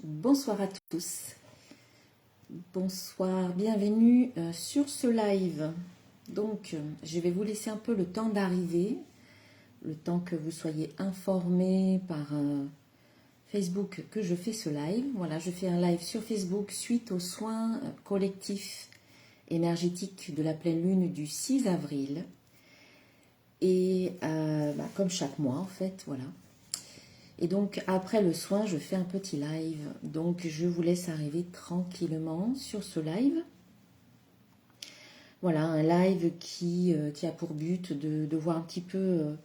Bonsoir à tous. Bonsoir, bienvenue sur ce live. Donc, je vais vous laisser un peu le temps d'arriver, le temps que vous soyez informés par Facebook que je fais ce live. Voilà, je fais un live sur Facebook suite aux soins collectifs énergétiques de la pleine lune du 6 avril. Et comme chaque mois en fait, voilà. Et donc après le soin, je fais un petit live. Donc je vous laisse arriver tranquillement sur ce live. Voilà, un live qui a pour but de voir un petit peu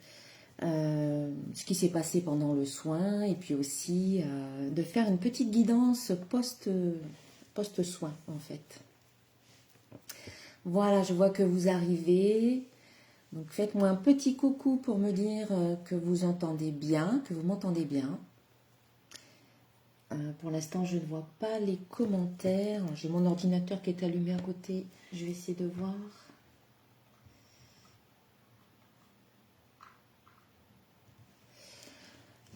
ce qui s'est passé pendant le soin et puis aussi de faire une petite guidance post-soin en fait. Voilà, je vois que vous arrivez. Donc faites-moi un petit coucou pour me dire que vous entendez bien, que vous m'entendez bien. Pour l'instant, je ne vois pas les commentaires. J'ai mon ordinateur qui est allumé à côté. Je vais essayer de voir.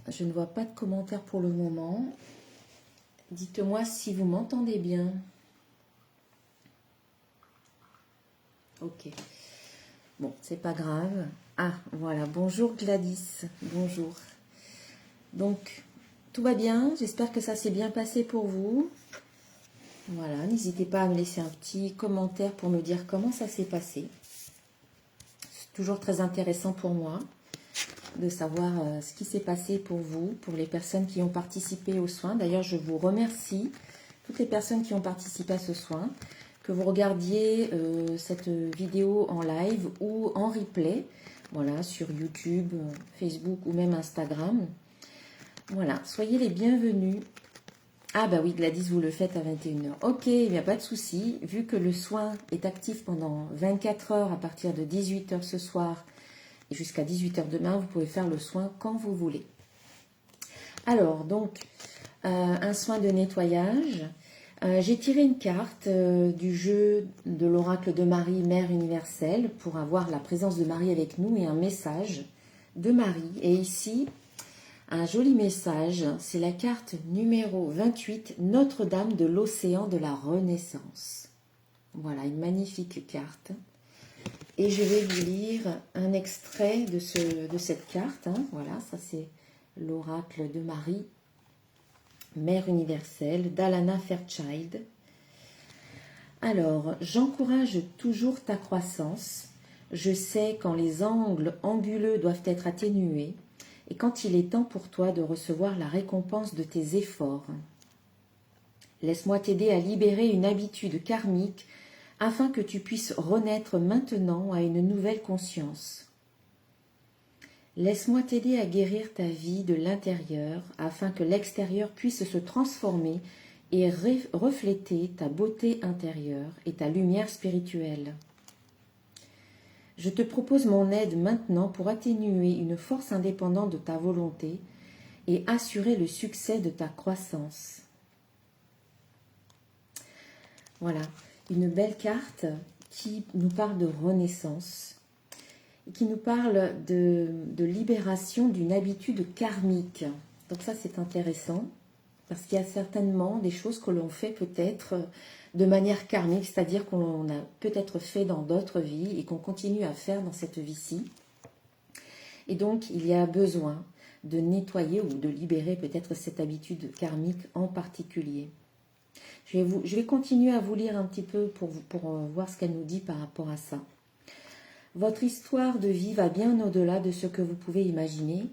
Je ne vois pas de commentaires pour le moment. Dites-moi si vous m'entendez bien. Ok. Bon, c'est pas grave. Ah, voilà. Bonjour Gladys. Bonjour. Donc, tout va bien. J'espère que ça s'est bien passé pour vous. Voilà, n'hésitez pas à me laisser un petit commentaire pour me dire comment ça s'est passé. C'est toujours très intéressant pour moi de savoir ce qui s'est passé pour vous, pour les personnes qui ont participé aux soins. D'ailleurs, je vous remercie, toutes les personnes qui ont participé à ce soin, que vous regardiez cette vidéo en live ou en replay, voilà, sur YouTube, Facebook ou même Instagram. Voilà, soyez les bienvenus. Ah bah oui, Gladys, vous le faites à 21h. Ok, il n'y a pas de souci. Vu que le soin est actif pendant 24 heures à partir de 18h ce soir et jusqu'à 18h demain, vous pouvez faire le soin quand vous voulez. Alors, donc, un soin de nettoyage. J'ai tiré une carte du jeu de l'oracle de Marie, Mère universelle, pour avoir la présence de Marie avec nous et un message de Marie. Et ici, un joli message, c'est la carte numéro 28, Notre-Dame de l'Océan de la Renaissance. Voilà, une magnifique carte. Et je vais vous lire un extrait de cette carte. Voilà, ça c'est l'oracle de Marie, Mère universelle, d'Alana Fairchild. Alors, j'encourage toujours ta croissance. Je sais quand les angles anguleux doivent être atténués et quand il est temps pour toi de recevoir la récompense de tes efforts. Laisse-moi t'aider à libérer une habitude karmique afin que tu puisses renaître maintenant à une nouvelle conscience. Laisse-moi t'aider à guérir ta vie de l'intérieur afin que l'extérieur puisse se transformer et refléter ta beauté intérieure et ta lumière spirituelle. Je te propose mon aide maintenant pour atténuer une force indépendante de ta volonté et assurer le succès de ta croissance. Voilà, une belle carte qui nous parle de renaissance, qui nous parle de libération d'une habitude karmique. Donc ça, c'est intéressant, parce qu'il y a certainement des choses que l'on fait peut-être de manière karmique, c'est-à-dire qu'on a peut-être fait dans d'autres vies et qu'on continue à faire dans cette vie-ci. Et donc, il y a besoin de nettoyer ou de libérer peut-être cette habitude karmique en particulier. Je vais continuer à vous lire un petit peu pour voir ce qu'elle nous dit par rapport à ça. Votre histoire de vie va bien au-delà de ce que vous pouvez imaginer.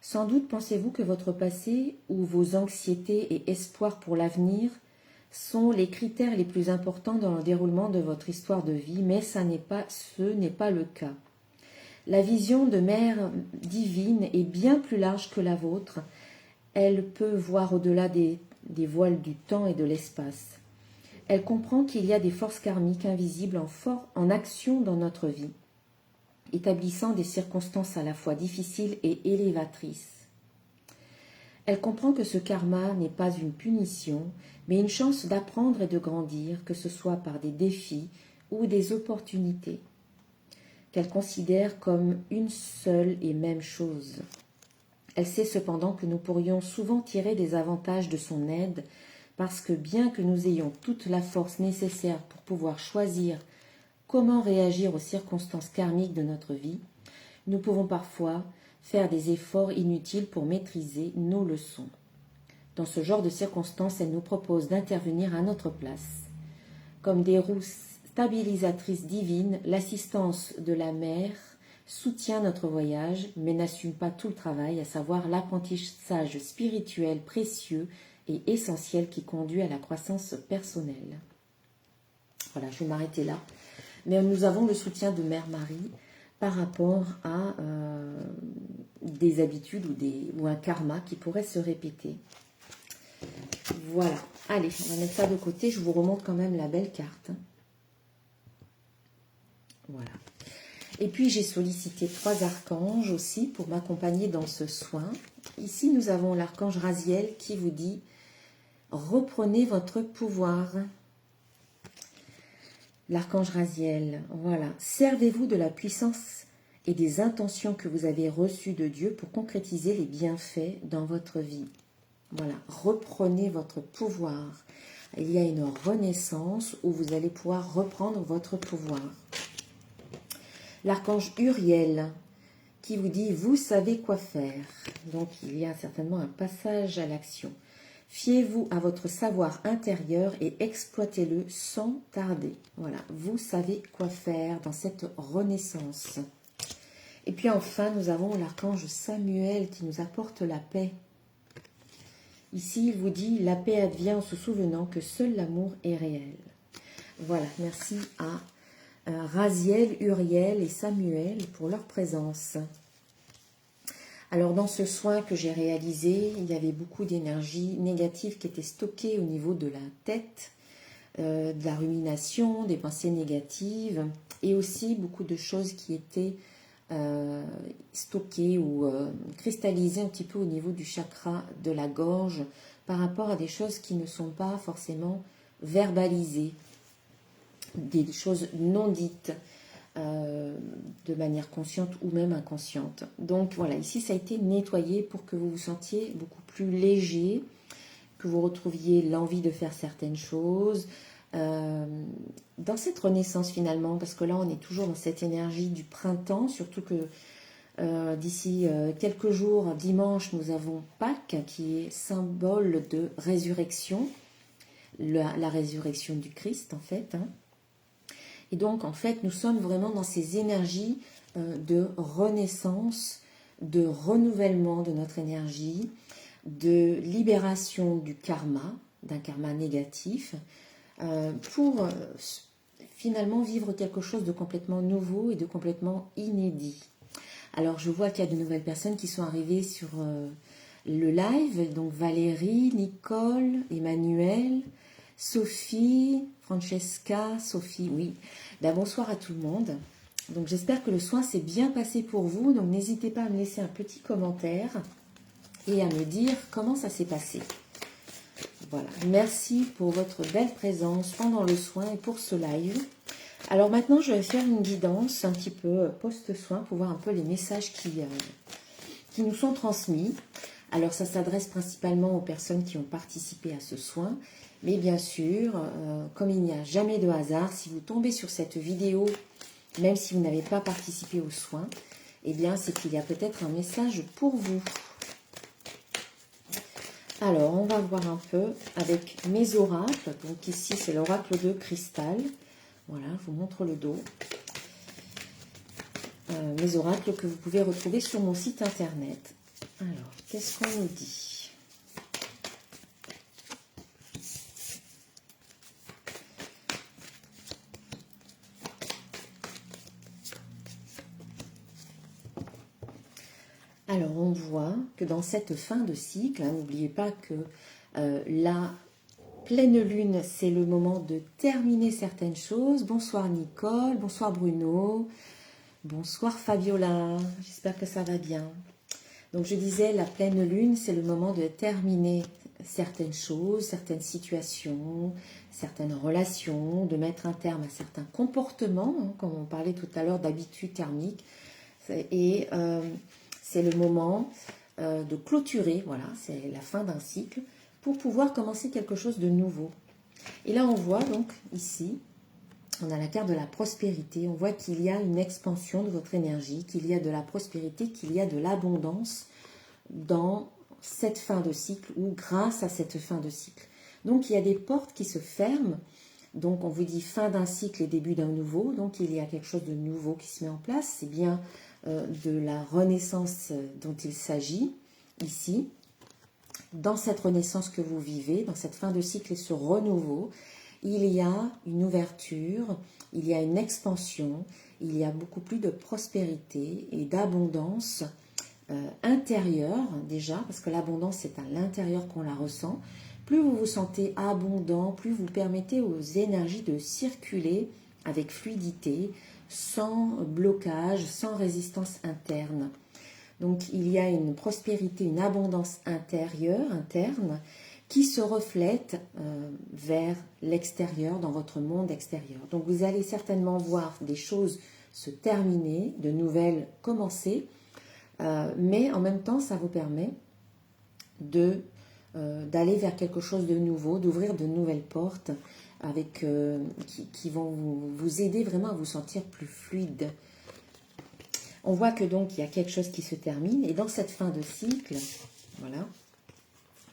Sans doute pensez-vous que votre passé ou vos anxiétés et espoirs pour l'avenir sont les critères les plus importants dans le déroulement de votre histoire de vie, mais ce n'est pas le cas. La vision de Mère divine est bien plus large que la vôtre. Elle peut voir au-delà des voiles du temps et de l'espace. Elle comprend qu'il y a des forces karmiques invisibles en action dans notre vie, établissant des circonstances à la fois difficiles et élévatrices. Elle comprend que ce karma n'est pas une punition, mais une chance d'apprendre et de grandir, que ce soit par des défis ou des Elle sait cependant que nous pourrions souvent tirer des avantages de son aide, parce que bien que nous ayons toute la force nécessaire pour pouvoir choisir comment réagir aux circonstances karmiques de notre vie, nous pouvons parfois faire des efforts inutiles pour maîtriser nos leçons. Dans ce genre de circonstances, elle nous propose d'intervenir à notre place. Comme des roues stabilisatrices divines, l'assistance de la mère soutient notre voyage, mais n'assume pas tout le travail, à savoir l'apprentissage spirituel précieux et essentiel qui conduit à la croissance personnelle. Voilà, je vais m'arrêter là. Mais nous avons le soutien de Mère Marie par rapport à des habitudes ou un karma qui pourrait se répéter. Voilà. Allez, on va mettre ça de côté. Je vous remonte quand même la belle carte. Voilà. Et puis, j'ai sollicité 3 archanges aussi pour m'accompagner dans ce soin. Ici, nous avons l'archange Raziel qui vous dit « Reprenez votre pouvoir ». L'archange Raziel, voilà. Servez-vous de la puissance et des intentions que vous avez reçues de Dieu pour concrétiser les bienfaits dans votre vie. Voilà, reprenez votre pouvoir. Il y a une renaissance où vous allez pouvoir reprendre votre pouvoir. L'archange Uriel qui vous dit « Vous savez quoi faire ». Donc, il y a certainement un passage à l'action. Fiez-vous à votre savoir intérieur et exploitez-le sans tarder. Voilà, vous savez quoi faire dans cette renaissance. Et puis enfin, nous avons l'archange Samuel qui nous apporte la paix. Ici, il vous dit « La paix advient en se souvenant que seul l'amour est réel ». Voilà, merci à Raziel, Uriel et Samuel pour leur présence. Alors, dans ce soin que j'ai réalisé, il y avait beaucoup d'énergie négative qui était stockée au niveau de la tête, de la rumination, des pensées négatives, et aussi beaucoup de choses qui étaient stockées ou cristallisées un petit peu au niveau du chakra de la gorge par rapport à des choses qui ne sont pas forcément verbalisées, des choses non dites, de manière consciente ou même inconsciente. Donc voilà, ici ça a été nettoyé pour que vous vous sentiez beaucoup plus léger, que vous retrouviez l'envie de faire certaines choses, dans cette renaissance finalement, parce que là on est toujours dans cette énergie du printemps, surtout que d'ici quelques jours, dimanche, nous avons Pâques qui est symbole de résurrection, la résurrection du Christ en fait, hein. Et donc, en fait, nous sommes vraiment dans ces énergies de renaissance, de renouvellement de notre énergie, de libération du karma, d'un karma négatif, pour finalement vivre quelque chose de complètement nouveau et de complètement inédit. Alors, je vois qu'il y a de nouvelles personnes qui sont arrivées sur le live, donc Valérie, Nicole, Emmanuel, Sophie, Francesca, Sophie, oui. Ben, bonsoir à tout le monde. Donc j'espère que le soin s'est bien passé pour vous. Donc n'hésitez pas à me laisser un petit commentaire et à me dire comment ça s'est passé. Voilà, merci pour votre belle présence pendant le soin et pour ce live. Alors maintenant, je vais faire une guidance un petit peu post-soin pour voir un peu les messages qui nous sont transmis. Alors ça s'adresse principalement aux personnes qui ont participé à ce soin. Mais bien sûr, comme il n'y a jamais de hasard, si vous tombez sur cette vidéo, même si vous n'avez pas participé aux soins, eh bien c'est qu'il y a peut-être un message pour vous. Alors, on va voir un peu avec mes oracles. Donc ici, c'est l'oracle de cristal. Voilà, je vous montre le dos. Mes oracles que vous pouvez retrouver sur mon site internet. Alors, qu'est-ce qu'on nous dit ? Alors, on voit que dans cette fin de cycle, n'oubliez pas que la pleine lune, c'est le moment de terminer certaines choses. Bonsoir Nicole, bonsoir Bruno, bonsoir Fabiola, j'espère que ça va bien. Donc, je disais, la pleine lune, c'est le moment de terminer certaines choses, certaines situations, certaines relations, de mettre un terme à certains comportements, hein, comme on parlait tout à l'heure d'habitudes karmiques. Et c'est le moment de clôturer, voilà, c'est la fin d'un cycle, pour pouvoir commencer quelque chose de nouveau. Et là, on voit donc ici, on a la carte de la prospérité. On voit qu'il y a une expansion de votre énergie, qu'il y a de la prospérité, qu'il y a de l'abondance dans cette fin de cycle ou grâce à cette fin de cycle. Donc, il y a des portes qui se ferment. Donc, on vous dit fin d'un cycle et début d'un nouveau. Donc, il y a quelque chose de nouveau qui se met en place. C'est bien de la renaissance dont il s'agit ici. Dans cette renaissance que vous vivez, dans cette fin de cycle et ce renouveau, il y a une ouverture, il y a une expansion, il y a beaucoup plus de prospérité et d'abondance intérieure déjà, parce que l'abondance c'est à l'intérieur qu'on la ressent. Plus vous vous sentez abondant, plus vous permettez aux énergies de circuler avec fluidité, sans blocage, sans résistance interne. Donc il y a une prospérité, une abondance intérieure, interne, qui se reflète vers l'extérieur, dans votre monde extérieur. Donc vous allez certainement voir des choses se terminer, de nouvelles commencer, mais en même temps ça vous permet d'aller vers quelque chose de nouveau, d'ouvrir de nouvelles portes avec, qui vont vous aider vraiment à vous sentir plus fluide. On voit que donc il y a quelque chose qui se termine et dans cette fin de cycle, voilà,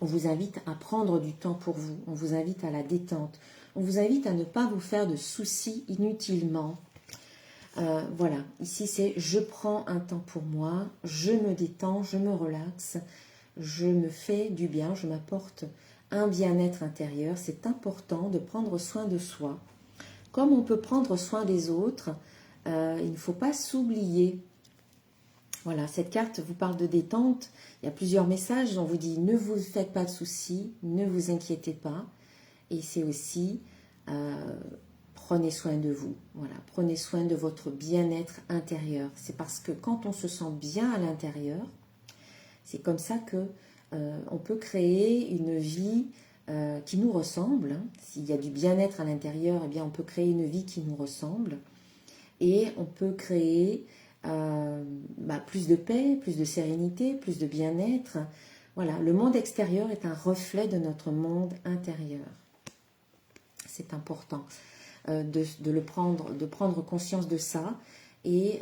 on vous invite à prendre du temps pour vous, on vous invite à la détente, on vous invite à ne pas vous faire de soucis inutilement. Voilà, ici c'est je prends un temps pour moi, je me détends, je me relaxe, je me fais du bien, je m'apporte un bien-être intérieur. C'est important de prendre soin de soi. Comme on peut prendre soin des autres, il ne faut pas s'oublier. Voilà, cette carte vous parle de détente. Il y a plusieurs messages. On vous dit ne vous faites pas de soucis, ne vous inquiétez pas. Et c'est aussi prenez soin de vous. Voilà, prenez soin de votre bien-être intérieur. C'est parce que quand on se sent bien à l'intérieur, c'est comme ça que on peut créer une vie qui nous ressemble. Hein. S'il y a du bien-être à l'intérieur, eh bien on peut créer une vie qui nous ressemble. Et on peut créer plus de paix, plus de sérénité, plus de bien-être. Voilà, le monde extérieur est un reflet de notre monde intérieur. C'est important de prendre conscience de ça et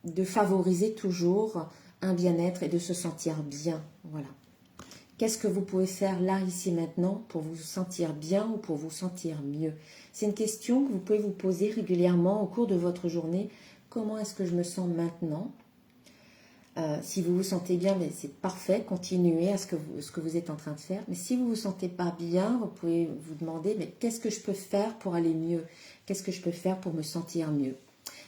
de favoriser toujours un bien-être et de se sentir bien. Voilà. Qu'est-ce que vous pouvez faire là, ici, maintenant pour vous sentir bien ou pour vous sentir mieux? C'est une question que vous pouvez vous poser régulièrement au cours de votre journée. Comment est-ce que je me sens maintenant? Si vous vous sentez bien, c'est parfait, continuez à ce que vous êtes en train de faire. Mais si vous ne vous sentez pas bien, vous pouvez vous demander, mais qu'est-ce que je peux faire pour aller mieux? Qu'est-ce que je peux faire pour me sentir mieux?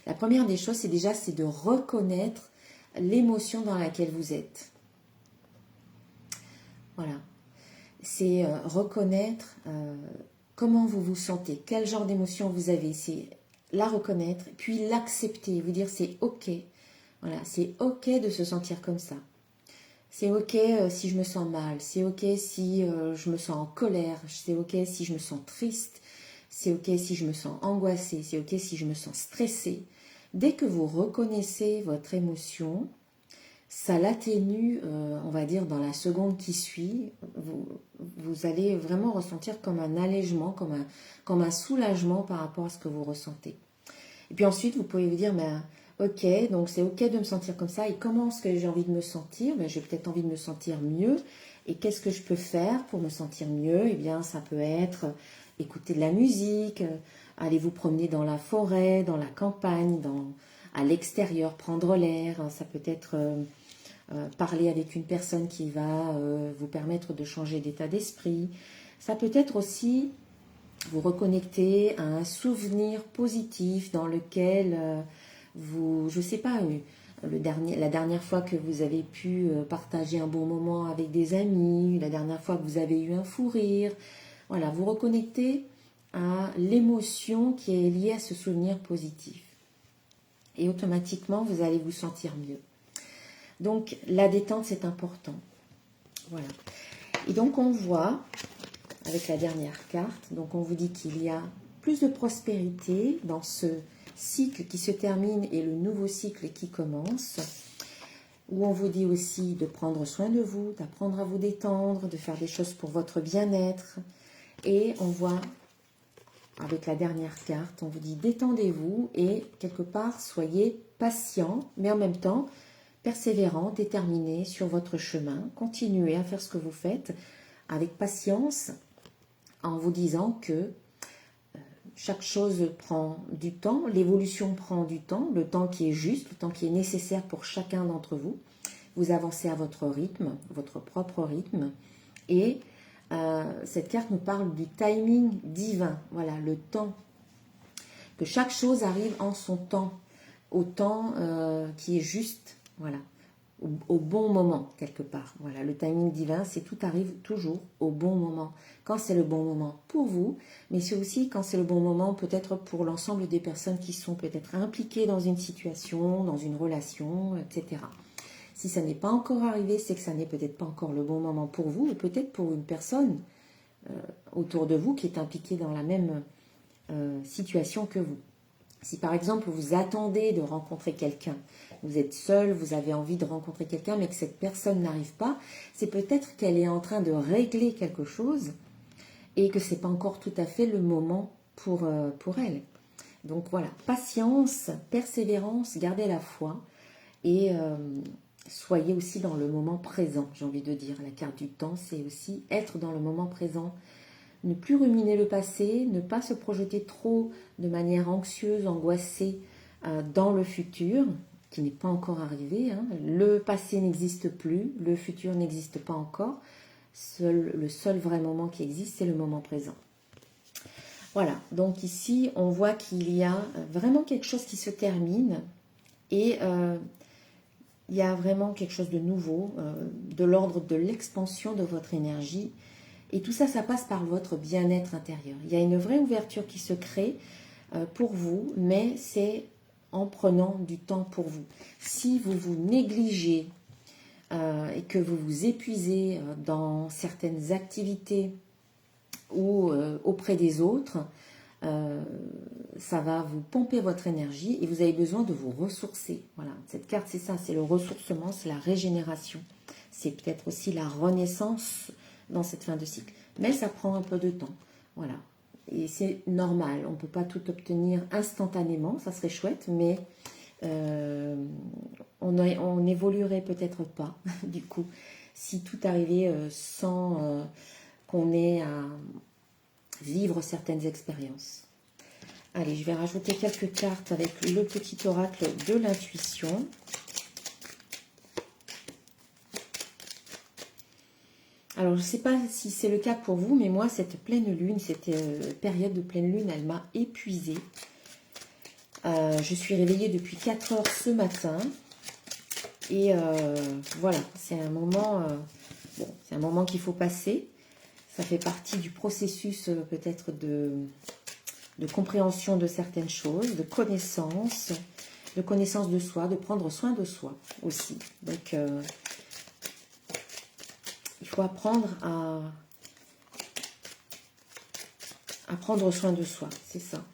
La première des choses, c'est de reconnaître l'émotion dans laquelle vous êtes. Voilà. C'est reconnaître comment vous vous sentez, quel genre d'émotion vous avez. C'est la reconnaître, puis l'accepter, vous dire c'est ok. Voilà, c'est ok de se sentir comme ça. C'est ok si je me sens mal, c'est ok si je me sens en colère, c'est ok si je me sens triste, c'est ok si je me sens angoissée, c'est ok si je me sens stressée. Dès que vous reconnaissez votre émotion, ça l'atténue, on va dire, dans la seconde qui suit. Vous allez vraiment ressentir comme un allègement, comme un soulagement par rapport à ce que vous ressentez. Et puis ensuite, vous pouvez vous dire, ok, donc c'est ok de me sentir comme ça. Et comment est-ce que j'ai envie de me sentir? J'ai peut-être envie de me sentir mieux. Et qu'est-ce que je peux faire pour me sentir mieux? Eh bien, ça peut être écouter de la musique, aller vous promener dans la forêt, dans la campagne, à l'extérieur, prendre l'air. Ça peut être parler avec une personne qui va vous permettre de changer d'état d'esprit. Ça peut être aussi vous reconnecter à un souvenir positif dans lequel je ne sais pas, la dernière fois que vous avez pu partager un bon moment avec des amis, la dernière fois que vous avez eu un fou rire. Voilà, vous reconnectez à l'émotion qui est liée à ce souvenir positif. Et automatiquement, vous allez vous sentir mieux. Donc, la détente, c'est important. Voilà. Et donc, on voit, avec la dernière carte, donc on vous dit qu'il y a plus de prospérité dans ce cycle qui se termine et le nouveau cycle qui commence. où on vous dit aussi de prendre soin de vous, d'apprendre à vous détendre, de faire des choses pour votre bien-être. Et on voit, avec la dernière carte, on vous dit détendez-vous et quelque part soyez patient, mais en même temps persévérant, déterminé sur votre chemin. Continuez à faire ce que vous faites avec patience en vous disant que chaque chose prend du temps, l'évolution prend du temps, le temps qui est juste, le temps qui est nécessaire pour chacun d'entre vous. Vous avancez à votre rythme, votre propre rythme. Et cette carte nous parle du timing divin. Voilà, le temps. Que chaque chose arrive en son temps, au temps qui est juste. Voilà, au bon moment, quelque part. Voilà, le timing divin, c'est tout arrive toujours au bon moment. Quand c'est le bon moment pour vous, mais c'est aussi quand c'est le bon moment peut-être pour l'ensemble des personnes qui sont peut-être impliquées dans une situation, dans une relation, etc. Si ça n'est pas encore arrivé, c'est que ça n'est peut-être pas encore le bon moment pour vous, ou peut-être pour une personne autour de vous qui est impliquée dans la même situation que vous. Si par exemple vous attendez de rencontrer quelqu'un, vous êtes seul, vous avez envie de rencontrer quelqu'un, mais que cette personne n'arrive pas, c'est peut-être qu'elle est en train de régler quelque chose et que ce n'est pas encore tout à fait le moment pour elle. Donc voilà, patience, persévérance, gardez la foi et soyez aussi dans le moment présent, j'ai envie de dire. La carte du temps, c'est aussi être dans le moment présent. Ne plus ruminer le passé, ne pas se projeter trop de manière anxieuse, angoissée dans le futur, qui n'est pas encore arrivé. Hein. Le passé n'existe plus, le futur n'existe pas encore. Le seul vrai moment qui existe, c'est le moment présent. Voilà, donc ici, on voit qu'il y a vraiment quelque chose qui se termine et il y a vraiment quelque chose de nouveau, de l'ordre de l'expansion de votre énergie. Et tout ça, ça passe par votre bien-être intérieur. Il y a une vraie ouverture qui se crée pour vous, mais c'est en prenant du temps pour vous. Si vous vous négligez et que vous vous épuisez dans certaines activités ou auprès des autres, ça va vous pomper votre énergie et vous avez besoin de vous ressourcer. Voilà, cette carte, c'est ça, c'est le ressourcement, c'est la régénération. C'est peut-être aussi la renaissance dans cette fin de cycle. Mais ça prend un peu de temps. Voilà. Et c'est normal. On ne peut pas tout obtenir instantanément. Ça serait chouette, mais on n'évoluerait peut-être pas, du coup, si tout arrivait sans qu'on ait à vivre certaines expériences. Allez, je vais rajouter quelques cartes avec le petit oracle de l'intuition. Alors, je ne sais pas si c'est le cas pour vous, mais moi, cette pleine lune, cette période de pleine lune, elle m'a épuisée. Je suis réveillée depuis 4 heures ce matin. Et voilà, c'est un moment, c'est un moment qu'il faut passer. Ça fait partie du processus peut-être de compréhension de certaines choses, de connaissance de soi, de prendre soin de soi aussi. Donc, il faut apprendre à prendre soin de soi, c'est ça.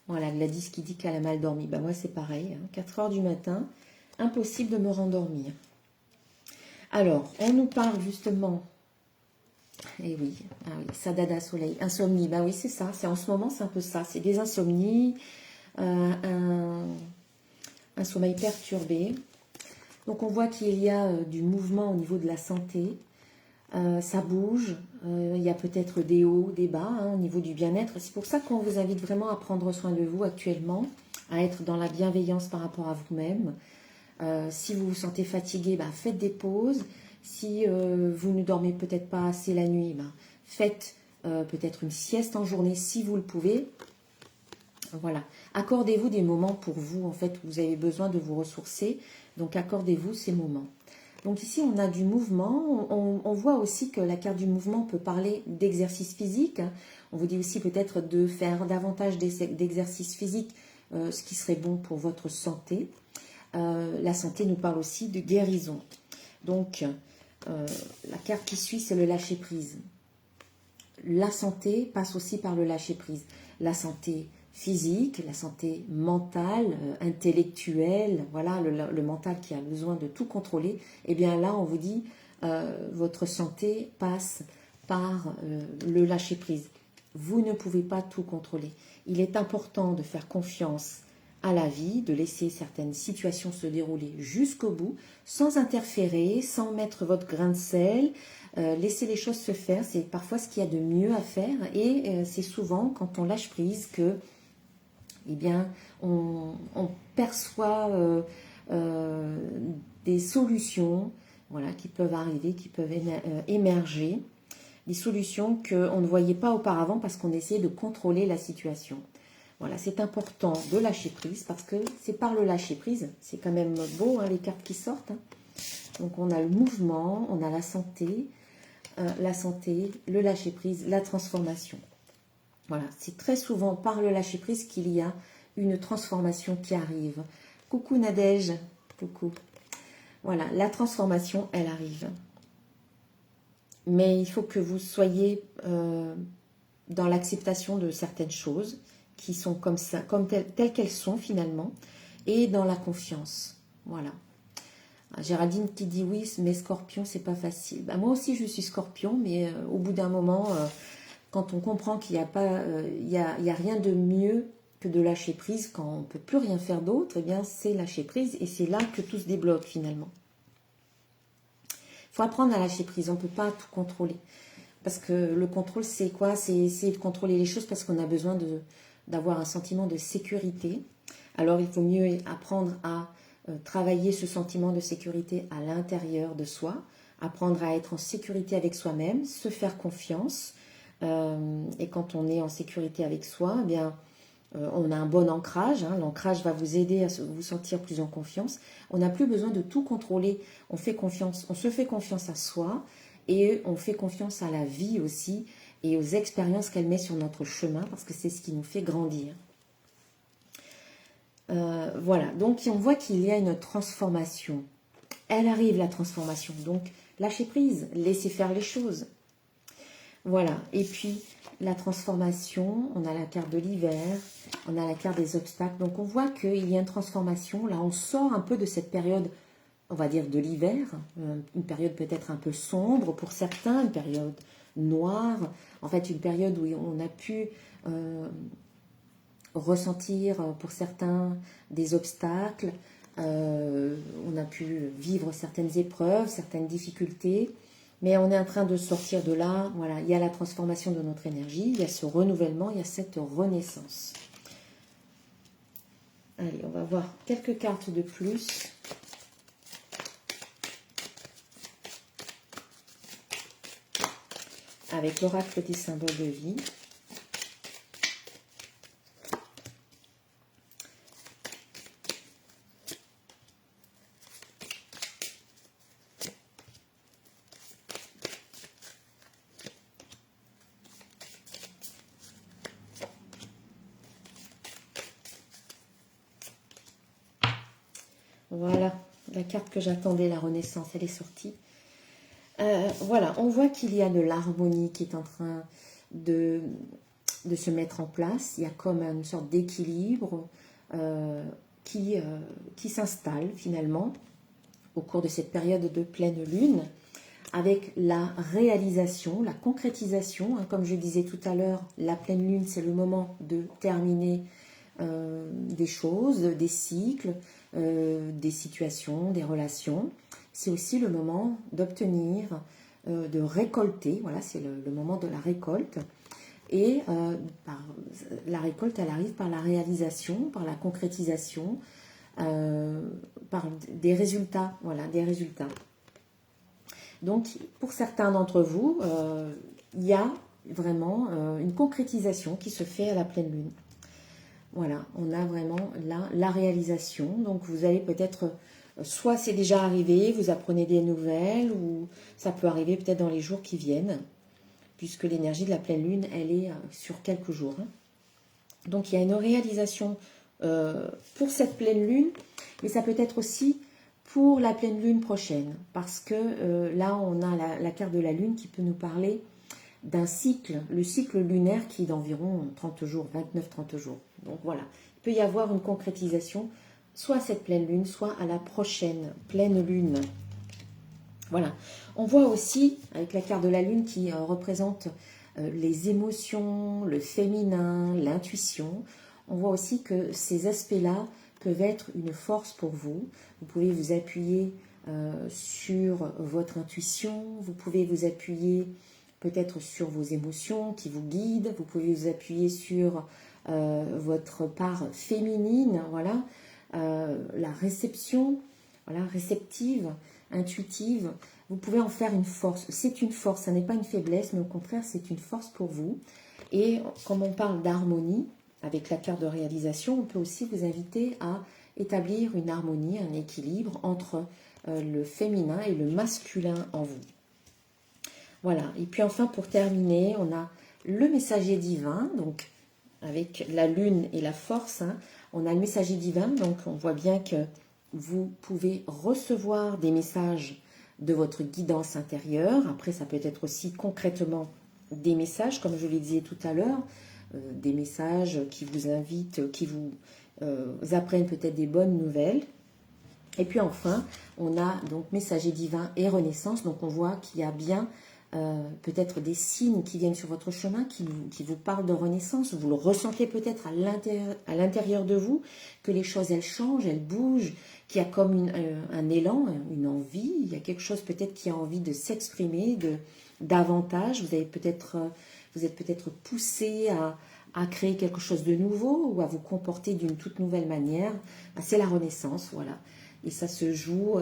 Voilà, Gladys qui dit qu'elle a mal dormi. Ben moi, c'est pareil, hein, 4 heures du matin, impossible de me rendormir. Alors, on nous parle justement... Eh oui, ah oui, Sadada Soleil, insomnie, bah oui c'est ça, c'est en ce moment c'est un peu ça, c'est des insomnies, un sommeil perturbé. Donc on voit qu'il y a du mouvement au niveau de la santé, ça bouge, il y a peut-être des hauts, des bas hein, au niveau du bien-être. C'est pour ça qu'on vous invite vraiment à prendre soin de vous actuellement, à être dans la bienveillance par rapport à vous-même. Si vous vous sentez fatigué, bah, faites des pauses. Si vous ne dormez peut-être pas assez la nuit, bah, faites peut-être une sieste en journée si vous le pouvez. Voilà. Accordez-vous des moments pour vous. En fait, vous avez besoin de vous ressourcer. Donc, accordez-vous ces moments. Donc ici, on a du mouvement. On voit aussi que la carte du mouvement peut parler d'exercice physique. On vous dit aussi peut-être de faire davantage d'exercices physiques, ce qui serait bon pour votre santé. La santé nous parle aussi de guérison. Donc, la carte qui suit, c'est le lâcher-prise. La santé passe aussi par le lâcher-prise. La santé physique, la santé mentale, intellectuelle, voilà, le mental qui a besoin de tout contrôler, et bien là, on vous dit, votre santé passe par le lâcher-prise. Vous ne pouvez pas tout contrôler. Il est important de faire confiance à la vie, de laisser certaines situations se dérouler jusqu'au bout, sans interférer, sans mettre votre grain de sel, laisser les choses se faire, c'est parfois ce qu'il y a de mieux à faire, et c'est souvent quand on lâche prise que eh bien, on perçoit des solutions, voilà, qui peuvent arriver, qui peuvent émerger, des solutions qu'on ne voyait pas auparavant parce qu'on essayait de contrôler la situation. Voilà, c'est important de lâcher prise parce que c'est par le lâcher prise, c'est quand même beau hein, les cartes qui sortent. Hein. Donc on a le mouvement, on a la santé, le lâcher prise, la transformation. Voilà, c'est très souvent par le lâcher prise qu'il y a une transformation qui arrive. Coucou Nadège, coucou. Voilà, la transformation, elle arrive. Mais il faut que vous soyez dans l'acceptation de certaines choses qui sont comme ça, comme telles qu'elles sont finalement, et dans la confiance. Voilà. Géraldine qui dit oui, mais Scorpion, c'est pas facile. Bah, moi aussi, je suis Scorpion, mais au bout d'un moment, quand on comprend qu'il n'y a pas, il y a rien de mieux que de lâcher prise, quand on ne peut plus rien faire d'autre, eh bien, c'est lâcher prise, et c'est là que tout se débloque finalement. Il faut apprendre à lâcher prise, on ne peut pas tout contrôler. Parce que le contrôle, c'est quoi? C'est essayer de contrôler les choses parce qu'on a besoin d'avoir un sentiment de sécurité. Alors, il faut mieux apprendre à travailler ce sentiment de sécurité à l'intérieur de soi, apprendre à être en sécurité avec soi-même, se faire confiance. Et quand on est en sécurité avec soi, eh bien, on a un bon ancrage. Hein. L'ancrage va vous aider à vous sentir plus en confiance. On n'a plus besoin de tout contrôler. On se fait confiance à soi. Et on fait confiance à la vie aussi et aux expériences qu'elle met sur notre chemin parce que c'est ce qui nous fait grandir. Voilà, donc on voit qu'il y a une transformation. Elle arrive la transformation, donc lâchez prise, laissez faire les choses. Voilà, et puis la transformation, on a la carte de l'hiver, on a la carte des obstacles. Donc on voit qu'il y a une transformation, là on sort un peu de cette période, on va dire de l'hiver, une période peut-être un peu sombre pour certains, une période noire, en fait une période où on a pu ressentir pour certains des obstacles, on a pu vivre certaines épreuves, certaines difficultés, mais on est en train de sortir de là, voilà, il y a la transformation de notre énergie, il y a ce renouvellement, il y a cette renaissance. Allez, on va voir quelques cartes de plus. Avec l'oracle des symboles de vie. Voilà, la carte que j'attendais, la renaissance, elle est sortie. Voilà, on voit qu'il y a de l'harmonie qui est en train de se mettre en place. Il y a comme une sorte d'équilibre qui s'installe finalement au cours de cette période de pleine lune, avec la réalisation, la concrétisation. Hein, comme je disais tout à l'heure, la pleine lune, c'est le moment de terminer des choses, des cycles, des situations, des relations. C'est aussi le moment d'obtenir, de récolter. Voilà, c'est le moment de la récolte. Et la récolte, elle arrive par la réalisation, par la concrétisation, par des résultats. Voilà, des résultats. Donc, pour certains d'entre vous, il y a vraiment une concrétisation qui se fait à la pleine lune. Voilà, on a vraiment là la réalisation. Donc, vous allez peut-être, soit c'est déjà arrivé, vous apprenez des nouvelles, ou ça peut arriver peut-être dans les jours qui viennent, puisque l'énergie de la pleine lune, elle est sur quelques jours. Hein. Donc, il y a une réalisation pour cette pleine lune, mais ça peut être aussi pour la pleine lune prochaine, parce que là, on a la carte de la lune qui peut nous parler d'un cycle, le cycle lunaire qui est d'environ 30 jours, 29-30 jours. Donc voilà, il peut y avoir une concrétisation, soit à cette pleine lune, soit à la prochaine pleine lune. Voilà, on voit aussi, avec la carte de la lune qui représente les émotions, le féminin, l'intuition, on voit aussi que ces aspects-là peuvent être une force pour vous. Vous pouvez vous appuyer sur votre intuition, vous pouvez vous appuyer peut-être sur vos émotions qui vous guident, vous pouvez vous appuyer sur votre part féminine, voilà, la réception, voilà, réceptive, intuitive. Vous pouvez en faire une force. C'est une force, ça n'est pas une faiblesse, mais au contraire, c'est une force pour vous. Et comme on parle d'harmonie, avec la carte de réalisation, on peut aussi vous inviter à établir une harmonie, un équilibre entre le féminin et le masculin en vous. Voilà, et puis enfin pour terminer, on a le messager divin, donc avec la lune et la force, hein, on a le messager divin, donc on voit bien que vous pouvez recevoir des messages de votre guidance intérieure. Après, ça peut être aussi concrètement des messages, comme je le disais tout à l'heure, des messages qui vous invitent, qui vous apprennent peut-être des bonnes nouvelles. Et puis enfin, on a donc messager divin et renaissance. Donc on voit qu'il y a bien peut-être des signes qui viennent sur votre chemin, qui vous parlent de renaissance. Vous le ressentez peut-être à l'intérieur de vous, que les choses, elles changent, elles bougent, qu'il y a comme un élan, une envie. Il y a quelque chose peut-être qui a envie de s'exprimer davantage. Vous êtes peut-être poussé à créer quelque chose de nouveau ou à vous comporter d'une toute nouvelle manière. C'est la renaissance, voilà. Et ça se joue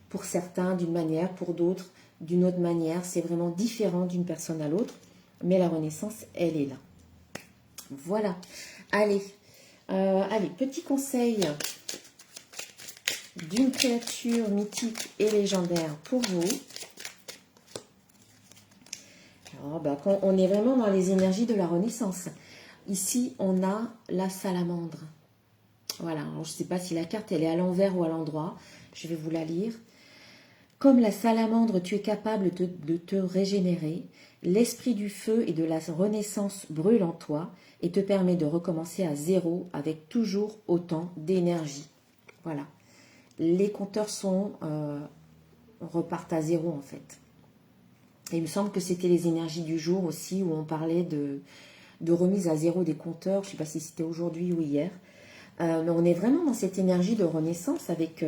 pour certains d'une manière, pour d'autres d'une autre manière. C'est vraiment différent d'une personne à l'autre. Mais la renaissance, elle est là. Voilà. Allez, petit conseil d'une créature mythique et légendaire pour vous. Alors, quand on est vraiment dans les énergies de la renaissance. Ici, on a la salamandre. Voilà, alors, je ne sais pas si la carte elle est à l'envers ou à l'endroit. Je vais vous la lire. Comme la salamandre, tu es capable de te régénérer. L'esprit du feu et de la renaissance brûle en toi et te permet de recommencer à zéro avec toujours autant d'énergie. Voilà. Les compteurs repartent à zéro en fait. Et il me semble que c'était les énergies du jour aussi où on parlait de remise à zéro des compteurs. Je ne sais pas si c'était aujourd'hui ou hier. Mais on est vraiment dans cette énergie de renaissance avec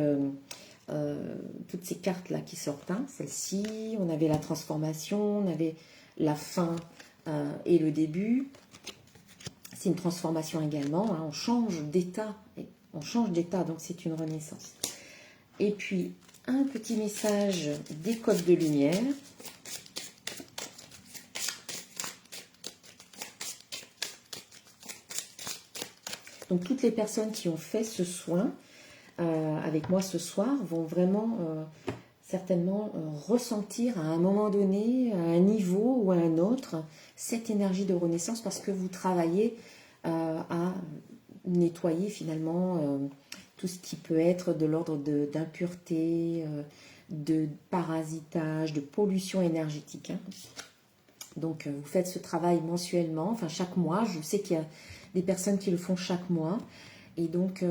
toutes ces cartes-là qui sortent. Hein. Celle-ci, on avait la transformation, on avait la fin et le début. C'est une transformation également. Hein. On change d'état. On change d'état, donc c'est une renaissance. Et puis, un petit message des codes de lumière. Donc, toutes les personnes qui ont fait ce soin avec moi ce soir vont vraiment certainement ressentir à un moment donné, à un niveau ou à un autre, cette énergie de renaissance parce que vous travaillez à nettoyer finalement tout ce qui peut être de l'ordre d'impureté, de parasitage, de pollution énergétique. Hein. Donc vous faites ce travail mensuellement, enfin chaque mois. Je sais qu'il y a des personnes qui le font chaque mois. Et donc,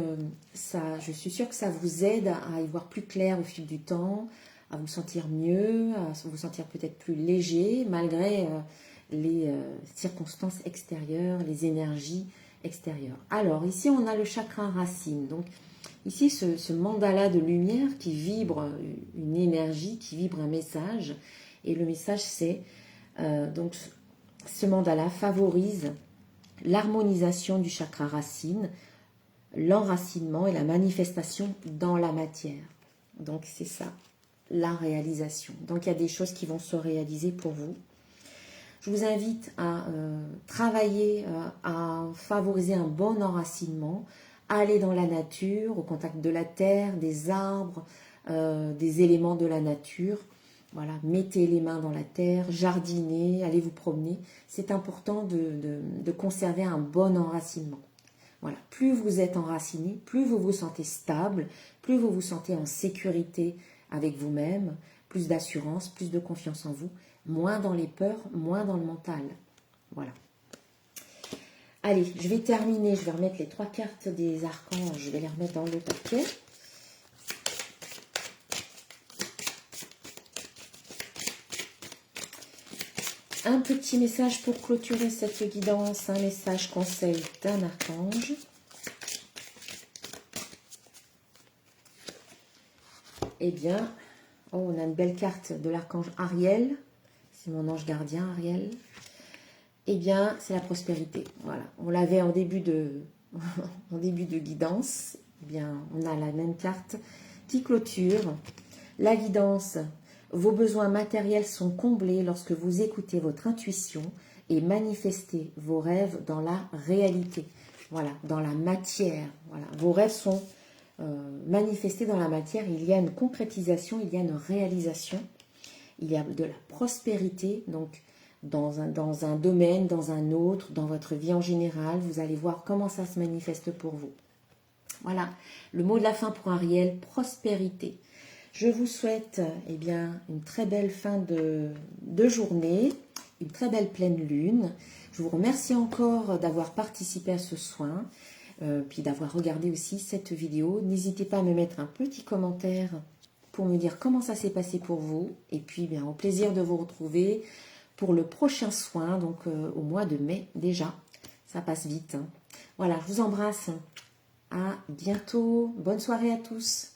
je suis sûre que ça vous aide à y voir plus clair au fil du temps, à vous sentir mieux, à vous sentir peut-être plus léger, malgré les circonstances extérieures, les énergies extérieures. Alors, ici, on a le chakra racine. Donc, ici, ce mandala de lumière qui vibre une énergie, qui vibre un message. Et le message, c'est, donc, ce mandala favorise l'harmonisation du chakra racine, l'enracinement et la manifestation dans la matière. Donc c'est ça, la réalisation. Donc il y a des choses qui vont se réaliser pour vous. Je vous invite à travailler, à favoriser un bon enracinement, à aller dans la nature, au contact de la terre, des arbres, des éléments de la nature. Voilà, mettez les mains dans la terre, jardinez, allez vous promener. C'est important de conserver un bon enracinement. Voilà, plus vous êtes enraciné, plus vous vous sentez stable, plus vous vous sentez en sécurité avec vous-même, plus d'assurance, plus de confiance en vous, moins dans les peurs, moins dans le mental. Voilà. Allez, je vais terminer. Je vais remettre les 3 cartes des archanges. Je vais les remettre dans le paquet. Un petit message pour clôturer cette guidance. Un message conseil d'un archange. Eh bien, oh, on a une belle carte de l'archange Ariel. C'est mon ange gardien, Ariel. Eh bien, c'est la prospérité. Voilà, on l'avait en début de, en début de guidance. Eh bien, on a la même carte qui clôture. La guidance, vos besoins matériels sont comblés lorsque vous écoutez votre intuition et manifestez vos rêves dans la réalité. Voilà, dans la matière. Voilà, vos rêves sont manifestés dans la matière. Il y a une concrétisation, il y a une réalisation. Il y a de la prospérité, donc dans un domaine, dans un autre, dans votre vie en général. Vous allez voir comment ça se manifeste pour vous. Voilà, le mot de la fin pour Ariel, prospérité. Je vous souhaite eh bien, une très belle fin de journée, une très belle pleine lune. Je vous remercie encore d'avoir participé à ce soin, puis d'avoir regardé aussi cette vidéo. N'hésitez pas à me mettre un petit commentaire pour me dire comment ça s'est passé pour vous. Et puis, bien, au plaisir de vous retrouver pour le prochain soin, donc au mois de mai déjà. Ça passe vite. Hein. Voilà, je vous embrasse. À bientôt. Bonne soirée à tous.